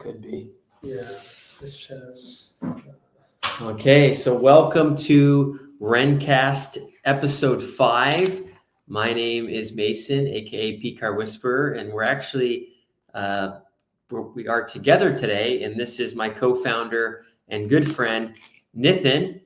Could be. Yeah, this shares. Okay, so welcome to Renncast episode 5. My name is Mason, aka P-Car Whisperer, and we're actually we are together today, and this is my co-founder and good friend Nithin.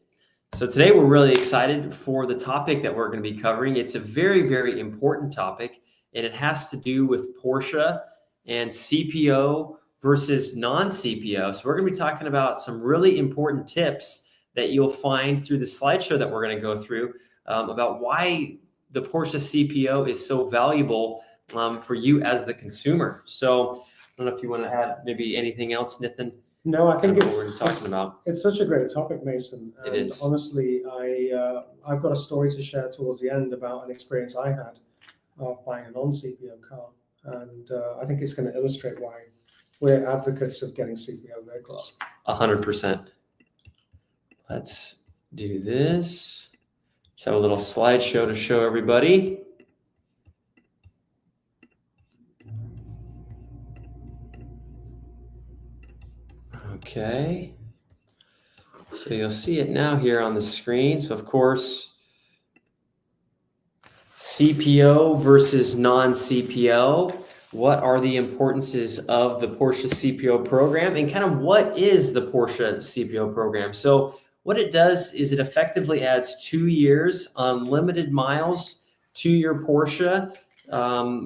So today we're really excited for the topic that we're going to be covering. It's a very, very important topic, and it has to do with Porsche and CPO versus non-CPO. So we're going to be talking about some really important tips that you'll find through the slideshow that we're going to go through about why the Porsche CPO is so valuable for you as the consumer. So I don't know if you want to add maybe anything else, Nithin. No, I think it's such a great topic, Mason. And it is. Honestly, I've got a story to share towards the end about an experience I had of buying a non-CPO car, and I think it's going to illustrate why we're advocates of getting CPO vehicles. 100%. Let's do this. Just have a little slideshow to show everybody. Okay. So you'll see it now here on the screen. So of course, CPO versus non-CPO. What are the importances of the Porsche CPO program, and kind of what is the Porsche CPO program? So what it does is it effectively adds 2 years unlimited miles to your Porsche,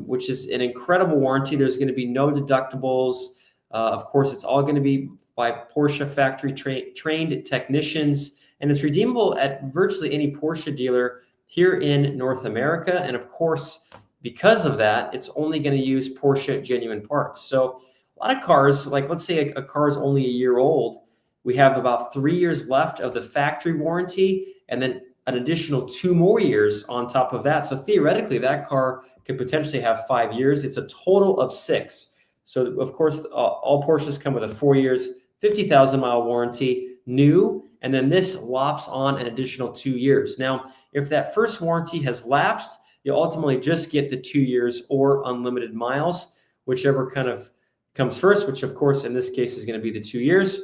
which is an incredible warranty. There's going to be no deductibles. Of course, it's all going to be by Porsche factory trained technicians, and it's redeemable at virtually any Porsche dealer here in North America. And of course, because of that, it's only going to use Porsche genuine parts. So a lot of cars, like let's say a car is only a year old, we have about 3 years left of the factory warranty, and then an additional 2 more years on top of that. So theoretically, that car could potentially have 5 years. It's a total of 6. So of course, all Porsches come with a 4 years, 50,000 mile warranty, new, and then this lops on an additional 2 years. Now, if that first warranty has lapsed, you'll ultimately just get the 2 years or unlimited miles, whichever kind of comes first, which of course in this case is going to be the 2 years.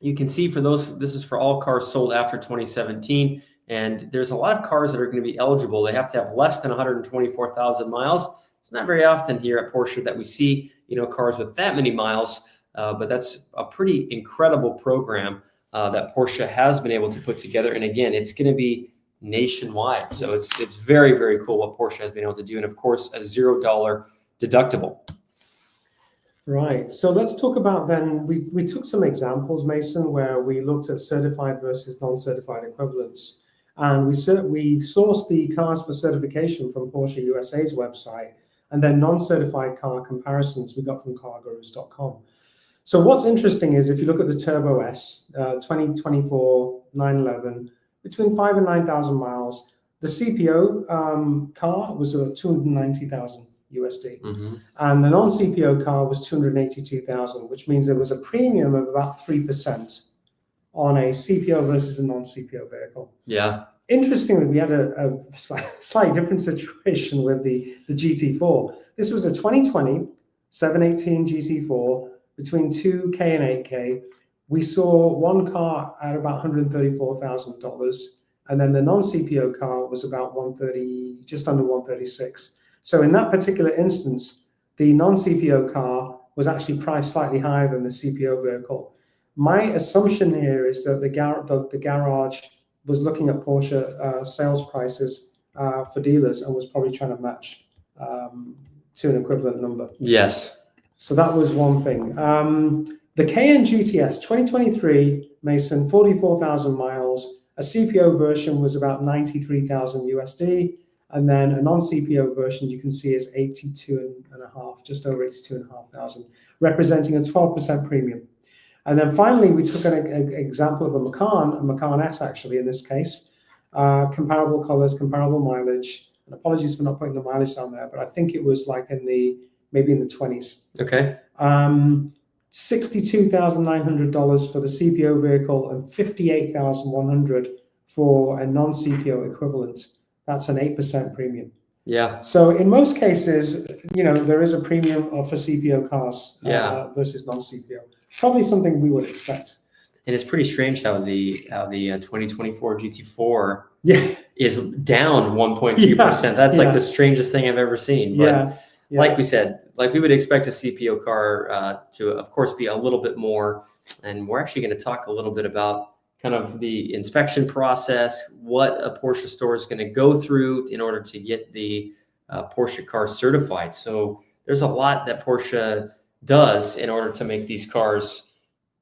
You can see for those, this is for all cars sold after 2017. And there's a lot of cars that are going to be eligible. They have to have less than 124,000 miles. It's not very often here at Porsche that we see, cars with that many miles, but that's a pretty incredible program that Porsche has been able to put together. And again, it's going to be nationwide. So it's very, very cool what Porsche has been able to do. And of course, a $0 deductible. Right. So let's talk about then, we took some examples, Mason, where we looked at certified versus non-certified equivalents. And we sourced the cars for certification from Porsche USA's website, and then non-certified car comparisons we got from cargurus.com. So what's interesting is if you look at the Turbo S, 2024 911, between 5 and 9,000 miles, the CPO car was 290,000 USD, and the non-CPO car was 282,000, which means there was a premium of about 3% on a CPO versus a non-CPO vehicle. Yeah. Interestingly, we had a slightly different situation with the GT4. This was a 2020 718 GT4 between 2K and 8K. We saw one car at about $134,000, and then the non-CPO car was about just under 136. So in that particular instance, the non-CPO car was actually priced slightly higher than the CPO vehicle. My assumption here is that the garage was looking at Porsche sales prices for dealers and was probably trying to match to an equivalent number. Yes. So that was one thing. The Cayenne GTS 2023, Mason, 44,000 miles. A CPO version was about 93,000 USD. And then a non-CPO version you can see is 82.5, just over 82,500, representing a 12% premium. And then finally, we took an example of a Macan S actually in this case, comparable colors, comparable mileage. And apologies for not putting the mileage down there, but I think it was like maybe in the 20s. Okay. $62,900 for the CPO vehicle and $58,100 for a non-CPO equivalent. That's an 8% premium. Yeah. So in most cases, there is a premium for CPO cars versus non-CPO. Probably something we would expect. And it's pretty strange how the 2024 GT4 Yeah. is down 1.2%. That's like the strangest thing I've ever seen. But like we said, like we would expect a CPO car to, of course, be a little bit more. And we're actually going to talk a little bit about kind of the inspection process, what a Porsche store is going to go through in order to get the Porsche car certified. So there's a lot that Porsche does in order to make these cars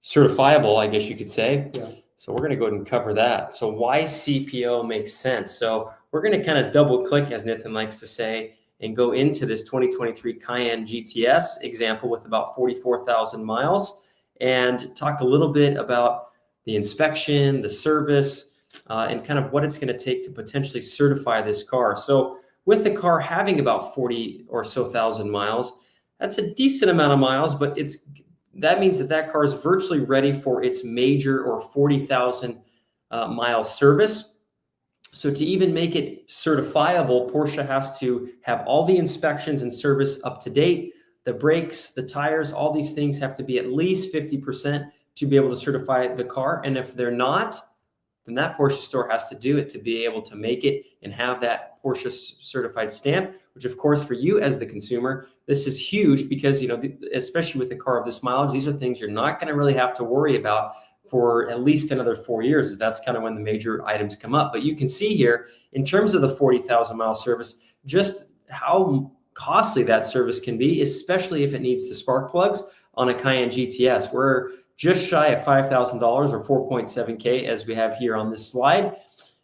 certifiable, I guess you could say. Yeah. So we're going to go ahead and cover that. So why CPO makes sense. So we're going to kind of double click, as Nathan likes to say, and go into this 2023 Cayenne GTS example with about 44,000 miles and talk a little bit about the inspection, the service, and kind of what it's going to take to potentially certify this car. So with the car having about 40 or so thousand miles, that's a decent amount of miles, but that means that car is virtually ready for its major or 40,000 mile service. So to even make it certifiable, Porsche has to have all the inspections and service up to date. The brakes, the tires, all these things have to be at least 50% to be able to certify the car. And if they're not, then that Porsche store has to do it to be able to make it and have that Porsche certified stamp, which of course for you as the consumer, this is huge because, especially with a car of this mileage, these are things you're not going to really have to worry about for at least another 4 years. That's kind of when the major items come up. But you can see here, in terms of the 40,000 mile service, just how costly that service can be, especially if it needs the spark plugs on a Cayenne GTS. We're just shy of $5,000 or 4.7K as we have here on this slide.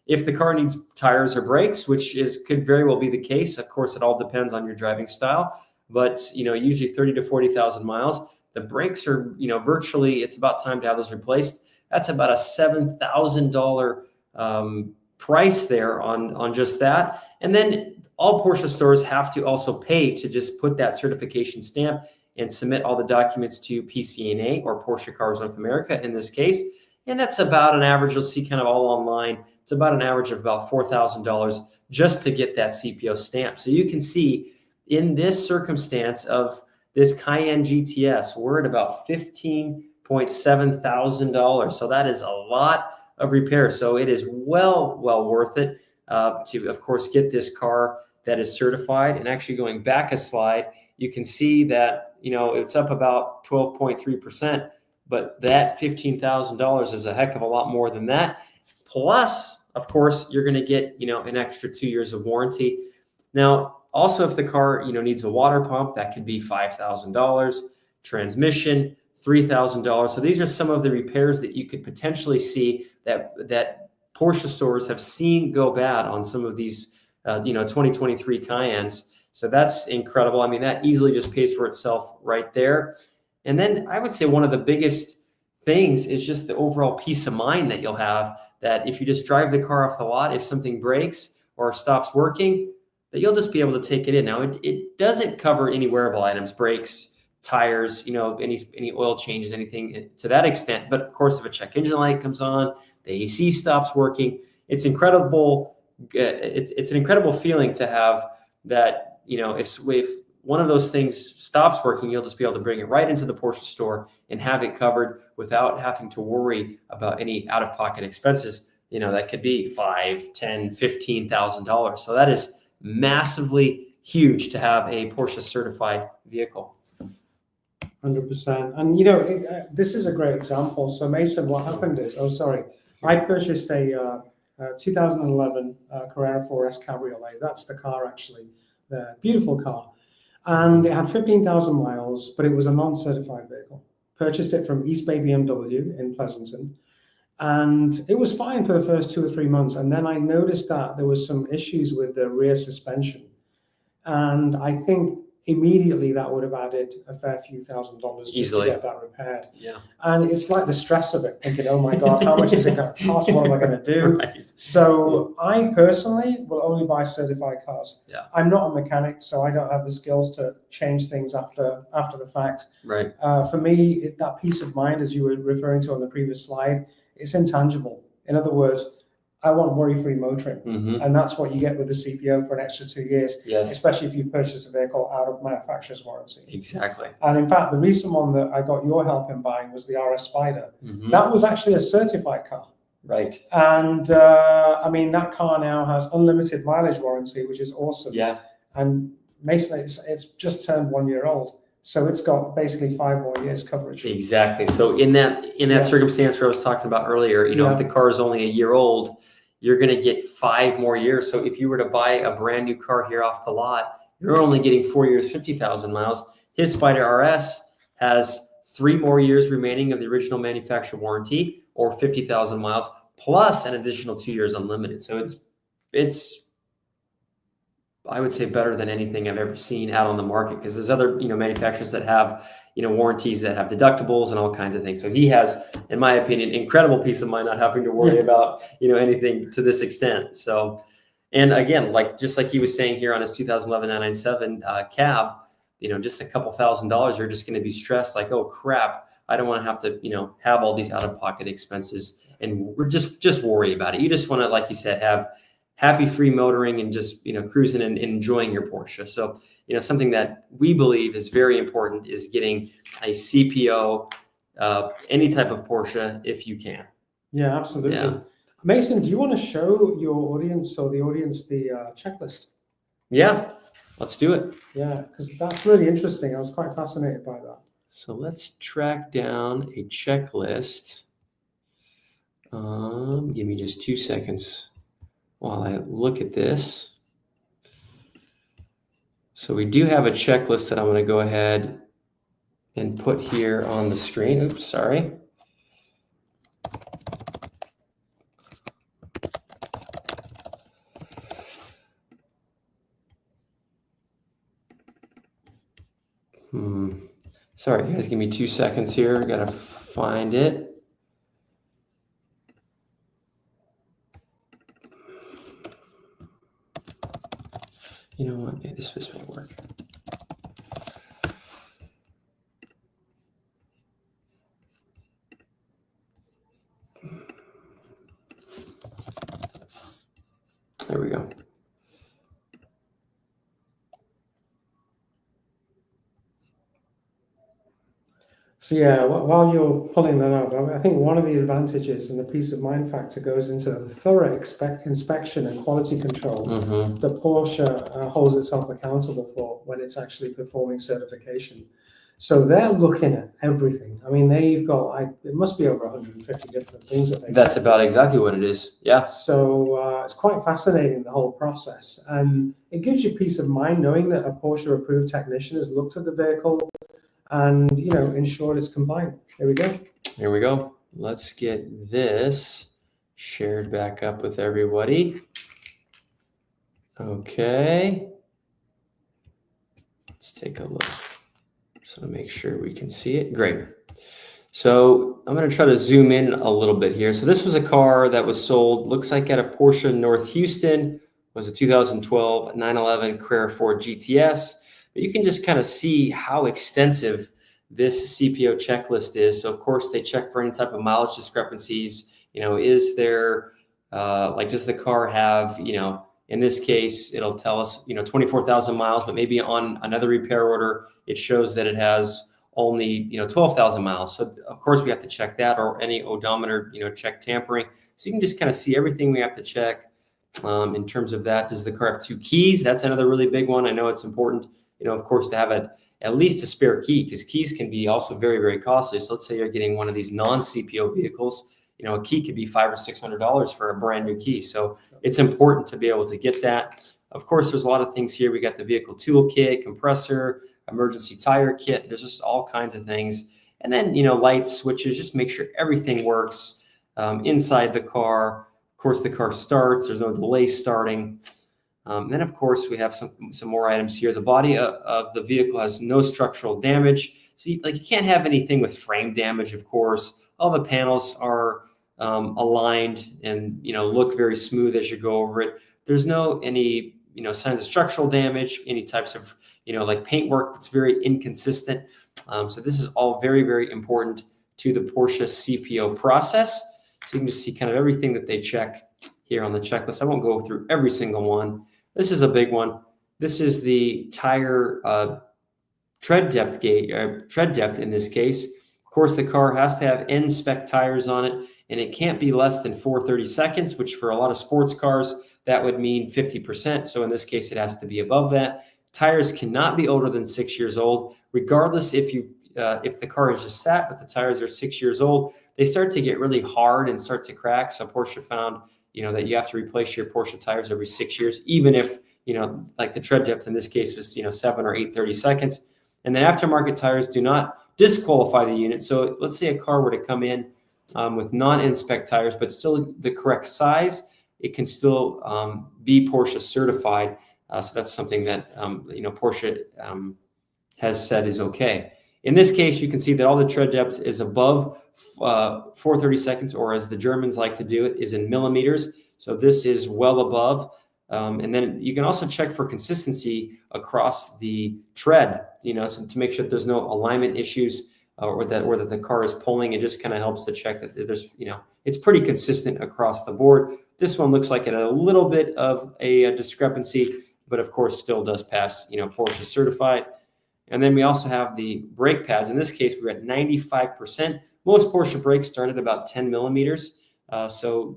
If the car needs tires or brakes, which could very well be the case, of course, it all depends on your driving style, but usually 30 to 40,000 miles, the brakes are, virtually, it's about time to have those replaced. That's about a $7,000 price there on just that. And then all Porsche stores have to also pay to just put that certification stamp and submit all the documents to PCNA, or Porsche Cars North America in this case. And that's about an average, you'll see kind of all online, it's about an average of about $4,000 just to get that CPO stamp. So you can see in this circumstance of this Cayenne GTS, we're at about $15.7 thousand. So that is a lot of repair. So it is well worth it to, of course, get this car that is certified. And actually going back a slide, you can see that, it's up about 12.3%, but that $15,000 is a heck of a lot more than that. Plus, of course, you're going to get, an extra 2 years of warranty. Now, also, if the car, needs a water pump, that could be $5,000, transmission, $3,000. So these are some of the repairs that you could potentially see that Porsche stores have seen go bad on some of these, 2023 Cayennes. So that's incredible. I mean, that easily just pays for itself right there. And then I would say one of the biggest things is just the overall peace of mind that you'll have, that if you just drive the car off the lot, if something breaks or stops working, that you'll just be able to take it in. Now, it doesn't cover any wearable items, brakes, tires, any oil changes, anything to that extent. But of course, if a check engine light comes on, the AC stops working, it's incredible. It's an incredible feeling to have that, if one of those things stops working, you'll just be able to bring it right into the Porsche store and have it covered without having to worry about any out-of-pocket expenses. That could be $5,000, $10,000, $15,000. So that is massively huge to have a Porsche certified vehicle. 100%. And, this is a great example. So Mason, what happened is, I purchased a 2011 Carrera 4S Cabriolet. That's the car, actually, the beautiful car. And it had 15,000 miles, but it was a non-certified vehicle. Purchased it from East Bay BMW in Pleasanton. And it was fine for the first 2 or 3 months. And then I noticed that there was some issues with the rear suspension. And I think immediately that would have added a fair few $1,000s just to get that repaired. Yeah. And it's like the stress of it, thinking, oh my God, how much is it going to cost? What am I going to do? Right. So I personally will only buy certified cars. Yeah. I'm not a mechanic, so I don't have the skills to change things after the fact. Right. For me, that peace of mind, as you were referring to on the previous slide, it's intangible. In other words, I want worry-free motoring. Mm-hmm. And that's what you get with the CPO for an extra 2 years, Yes, especially if you purchase a vehicle out of manufacturer's warranty. exactly. And in fact, the recent one that I got your help in buying was the RS Spider. Mm-hmm. That was actually a certified car. Right. And I mean, that car now has unlimited mileage warranty, which is awesome. Yeah. And Mason, it's just turned 1 year old. So it's got basically 5 more years coverage. Exactly. So in that Yeah. circumstance where I was talking about earlier, Yeah. if the car is only a year old, you're going to get 5 more years. So if you were to buy a brand new car here off the lot, you're only getting 4 years, 50,000 miles. His Spider RS has 3 more years remaining of the original manufacturer warranty, or 50,000 miles, plus an additional 2 years unlimited. So it's I would say better than anything I've ever seen out on the market, because there's other manufacturers that have warranties that have deductibles and all kinds of things. So he has, in my opinion, incredible peace of mind not having to worry about anything to this extent. So, and again, just like he was saying here on his 2011 997 cab, just a couple $1,000s, you're just going to be stressed like, oh crap, I don't want to have to have all these out-of-pocket expenses and we're just worry about it. You just want to, like you said, have happy free motoring and just cruising and enjoying your Porsche. So something that we believe is very important is getting a CPO, any type of Porsche if you can. Yeah, absolutely. Yeah. Mason, do you want to show your audience or the audience the checklist? Yeah, let's do it. Yeah, because that's really interesting. I was quite fascinated by that. So let's track down a checklist. Give me just 2 seconds while I look at this. So we do have a checklist that I'm going to go ahead and put here on the screen. Oops, sorry. Sorry, guys, give me 2 seconds here. I gotta find it. You know what? Yeah, this may work. There we go. So yeah, while you're pulling that up, I think one of the advantages and the peace of mind factor goes into the thorough inspection and quality control that Porsche holds itself accountable for when it's actually performing certification. So they're looking at everything. I mean, they've got, it must be over 150 different things that they That's check. about exactly what it is. Yeah. So it's quite fascinating, the whole process. And it gives you peace of mind knowing that a Porsche approved technician has looked at the vehicle and ensured it's compliant. There we go. Here we go. Let's get this shared back up with everybody. Okay. Let's take a look. So to make sure we can see it. Great. So I'm going to try to zoom in a little bit here. So this was a car that was sold, looks like at a Porsche North Houston. It was a 2012 911 Carrera 4 GTS. But you can just kind of see how extensive this CPO checklist is. So of course they check for any type of mileage discrepancies. Is there, does the car have, in this case, it'll tell us, 24,000 miles, but maybe on another repair order, it shows that it has only, 12,000 miles. So of course we have to check that, or any odometer, check tampering. So you can just kind of see everything we have to check in terms of that. Does the car have 2 keys? That's another really big one. I know it's important, of course, to have at least a spare key, because keys can be also very, very costly. So let's say you're getting one of these non-CPO vehicles, a key could be $500 or $600 for a brand new key. So it's important to be able to get that. Of course, there's a lot of things here. We got the vehicle toolkit, compressor, emergency tire kit. There's just all kinds of things. And then, lights, switches, just make sure everything works inside the car. Of course, the car starts. There's no delay starting. Then, of course, we have some more items here. The body of the vehicle has no structural damage. So you can't have anything with frame damage, of course. All the panels are aligned and, look very smooth as you go over it. There's any signs of structural damage, any types of, paintwork that's very inconsistent. So this is all very, very important to the Porsche CPO process. So you can just see kind of everything that they check here on the checklist. I won't go through every single one. This is a big one. This is the tire tread depth in this case. Of course, the car has to have N-spec tires on it, and it can't be less than 4/32, which for a lot of sports cars, that would mean 50%. So in this case, it has to be above that. Tires cannot be older than 6 years old, regardless if the car is just sat, but the tires are 6 years old. They start to get really hard and start to crack. So Porsche found, that you have to replace your Porsche tires every 6 years, even if, like the tread depth in this case is, 7 or 8/32. And then aftermarket tires do not disqualify the unit. So let's say a car were to come in with non-inspect tires, but still the correct size, it can still be Porsche certified. So that's something that, Porsche has said is okay. In this case, you can see that all the tread depth is above 4/32, or as the Germans like to do it, is in millimeters. So this is well above. And then you can also check for consistency across the tread, so to make sure that there's no alignment issues or that the car is pulling. It just kind of helps to check that there's, it's pretty consistent across the board. This one looks like it had a little bit of a discrepancy, but of course still does pass, Porsche certified. And then we also have the brake pads. In this case, we're at 95%. Most Porsche brakes start at about 10 millimeters. So,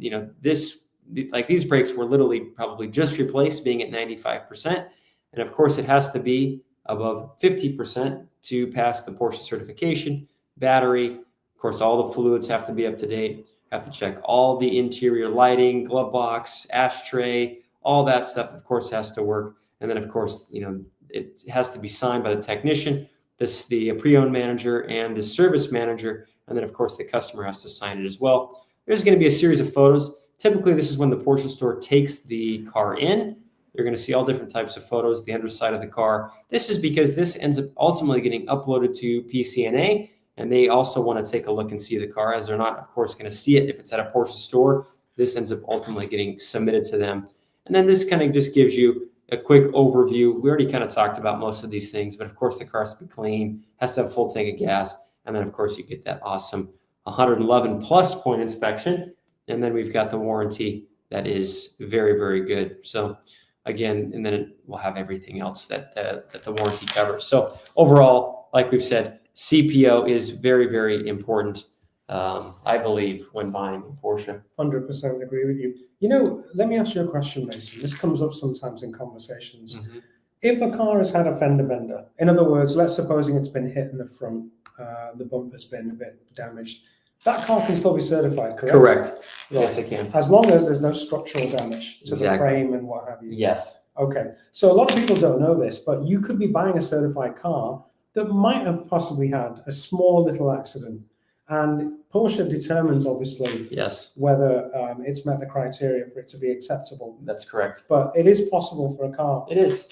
these brakes were literally probably just replaced, being at 95%. And of course, it has to be above 50% to pass the Porsche certification. Battery, of course, all the fluids have to be up to date. Have to check all the interior lighting, glove box, ashtray, all that stuff, of course, has to work. And then, of course, it has to be signed by the technician, the pre-owned manager, and the service manager. And then, of course, the customer has to sign it as well. There's going to be a series of photos. Typically, this is when the Porsche store takes the car in. You're going to see all different types of photos, the underside of the car. This is because this ends up ultimately getting uploaded to PCNA, and they also want to take a look and see the car, as they're not, of course, going to see it if it's at a Porsche store. This ends up ultimately getting submitted to them. And then this kind of just gives you a quick overview. We already kind of talked about most of these things, but of course the car has to be clean, has to have a full tank of gas, and then of course you get that awesome 111 plus point inspection. And then we've got the warranty that is very, very good. So again, and then it will have everything else that the warranty covers. So overall, like we've said, CPO is very, very important, I believe, when buying a Porsche. 100% agree with you. Let me ask you a question, Mason. This comes up sometimes in conversations. Mm-hmm. If a car has had a fender bender, in other words, let's supposing it's been hit in the front, the bumper's been a bit damaged, that car can still be certified, correct? Correct. Right. Yes, it can. As long as there's no structural damage to Exactly. the frame and what have you. Yes. Okay. So a lot of people don't know this, but you could be buying a certified car that might have possibly had a small little accident. And Porsche determines, obviously, yes, whether it's met the criteria for it to be acceptable. That's correct. But it is possible for a car. It is.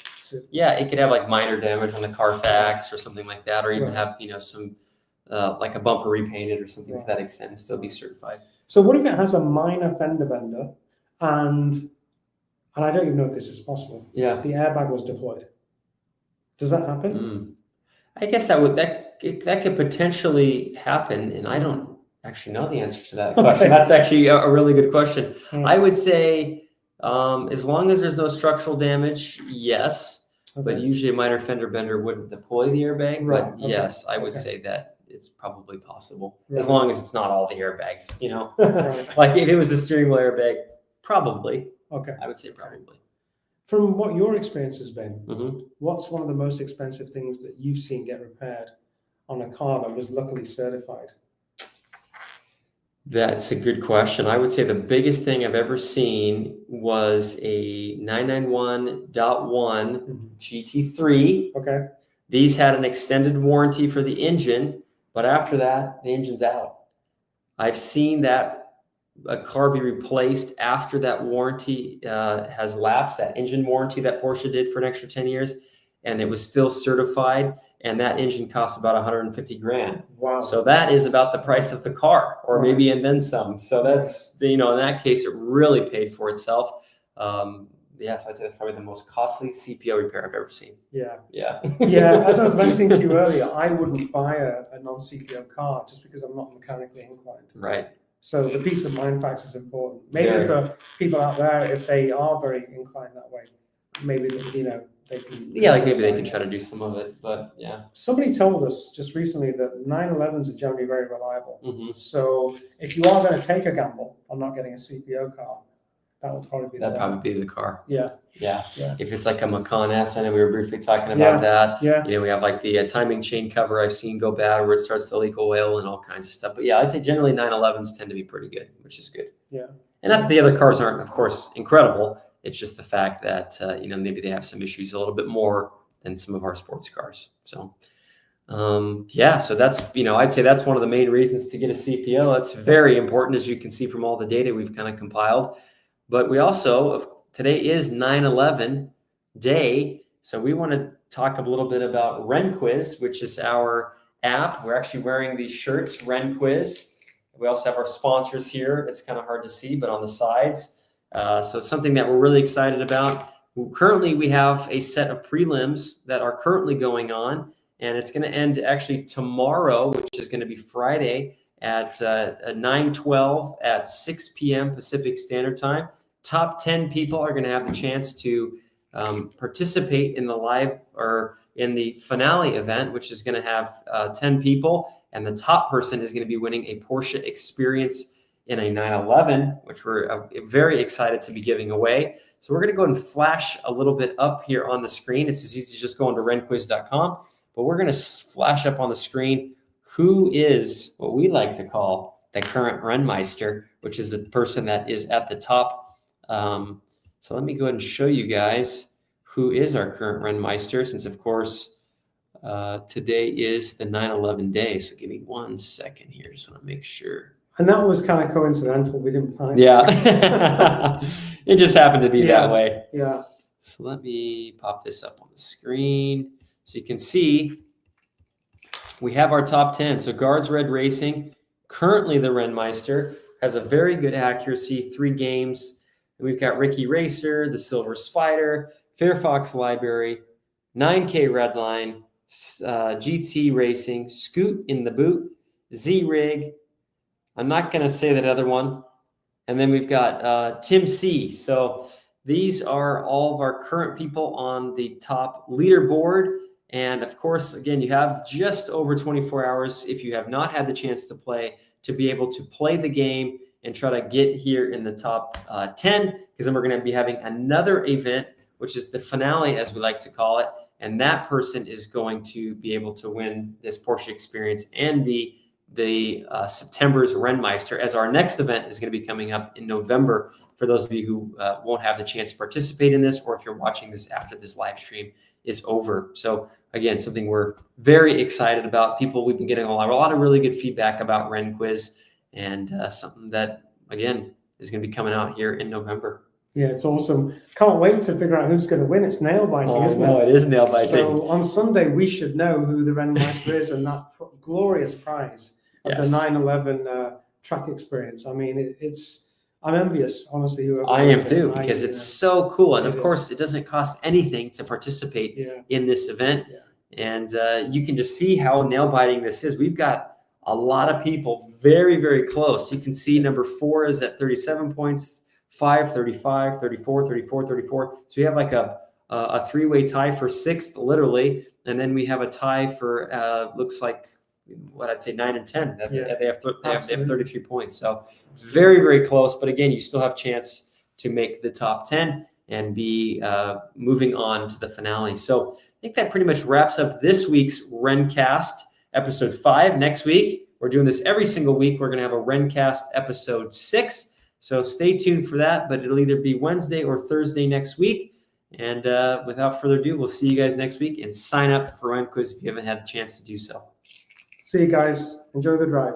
Yeah, it could have like minor damage on the Carfax or something like that, or even have some like a bumper repainted or something to that extent, and still be certified. So what if it has a minor fender bender, and I don't even know if this is possible. Yeah, the airbag was deployed. Does that happen? I guess that could potentially happen, and I don't actually know the answer to that question. Okay. That's actually a really good question. I would say as long as there's no structural damage, yes. Okay. But usually a minor fender bender wouldn't deploy the airbag. Right. But yes, I would say that it's probably possible, as long as it's not all the airbags. Right. Like if it was the steering wheel airbag, probably. Okay. I would say probably. From what your experience has been, what's one of the most expensive things that you've seen get repaired on a car that was luckily certified? That's a good question. I would say the biggest thing I've ever seen was a 991.1 GT3. Okay. These had an extended warranty for the engine, but after that, the engine's out. I've seen that a car be replaced after that warranty has lapsed, that engine warranty that Porsche did for an extra 10 years, and it was still certified, and that engine costs about 150 grand. Wow. So that is about the price of the car, or maybe and then some. So that's, in that case, it really paid for itself. So I'd say that's probably the most costly CPO repair I've ever seen. Yeah. Yeah. Yeah, as I was mentioning to you earlier, I wouldn't buy a non-CPO car just because I'm not mechanically inclined. Right. So the peace of mind factor is important. Maybe for people out there, if they are very inclined that way, maybe, you know, they can. Yeah, like maybe they can try to do some of it, but yeah. Somebody told us just recently that 911s are generally very reliable. Mm-hmm. So if you are going to take a gamble on not getting a CPO car, that would probably be the car. Yeah. If it's like a Macan S, I know we were briefly talking about that. Yeah. You know, we have like the timing chain cover I've seen go bad where it starts to leak oil and all kinds of stuff. But yeah, I'd say generally 911s tend to be pretty good, which is good. Yeah. And not that the other cars aren't, of course, incredible. It's just the fact that, you know, maybe they have some issues a little bit more than some of our sports cars. So, yeah, so that's, you know, I'd say that's one of the main reasons to get a CPO. That's very important, as you can see from all the data we've kind of compiled. But we also, today is 9/11 day. So we want to talk a little bit about Renquiz, which is our app. We're actually wearing these shirts, Renquiz. We also have our sponsors here. It's kind of hard to see, but on the sides. So it's something that we're really excited about. Currently, we have a set of prelims that are currently going on, and it's going to end actually tomorrow, which is going to be Friday at 9/12 at 6 p.m. Pacific Standard Time. Top 10 people are going to have the chance to participate in the live or in the finale event, which is going to have 10 people, and the top person is going to be winning a Porsche experience in a 911, which we're very excited to be giving away. So we're going to go and flash a little bit up here on the screen. It's as easy as just going to renquiz.com, but we're going to flash up on the screen who is what we like to call the current Rennmeister, which is the person that is at the top. So let me go ahead and show you guys who is our current Rennmeister, since of course today is the 9/11 day. So give me 1 second here. Just want to make sure. And that was kind of coincidental. We didn't plan it. Yeah. It just happened to be that way. Yeah. So let me pop this up on the screen. So you can see we have our top 10. So Guards Red Racing, currently the Rennmeister, has a very good accuracy, 3 games. And we've got Ricky Racer, the Silver Spider, Fairfox Library, 9K Redline, GT Racing, Scoot in the Boot, Z-Rig. I'm not going to say that other one. And then we've got Tim C. So these are all of our current people on the top leaderboard. And of course, again, you have just over 24 hours if you have not had the chance to play to be able to play the game and try to get here in the top 10, because then we're going to be having another event, which is the finale, as we like to call it. And that person is going to be able to win this Porsche experience and be the September's Rennmeister, as our next event is going to be coming up in November for those of you who won't have the chance to participate in this, or if you're watching this after this live stream is over. So again, something we're very excited about. We've been getting a lot of really good feedback about Renquiz, and something that, again, is going to be coming out here in November. Yeah, it's awesome. Can't wait to figure out who's going to win. It's nail-biting, isn't it? It is nail-biting. So on Sunday, we should know who the Rennmeister is and that glorious prize of the 9/11 track experience. I mean, I'm envious, honestly. I am too, because it's so cool. And of course, it doesn't cost anything to participate in this event. Yeah. And you can just see how nail-biting this is. We've got a lot of people very, very close. You can see number 4 is at 37 points, 5, 35, 34, 34, 34. So you have like a 3-way tie for 6th, literally. And then we have a tie for, looks like, what I'd say 9 and 10. They have 33 points. So very, very close. But again, you still have a chance to make the top 10 and be moving on to the finale. So I think that pretty much wraps up this week's Renncast, episode 5. Next week, we're doing this every single week. We're going to have a Renncast episode 6. So stay tuned for that, but it'll either be Wednesday or Thursday next week. And without further ado, we'll see you guys next week, and sign up for Renquiz if you haven't had the chance to do so. See you guys. Enjoy the drive.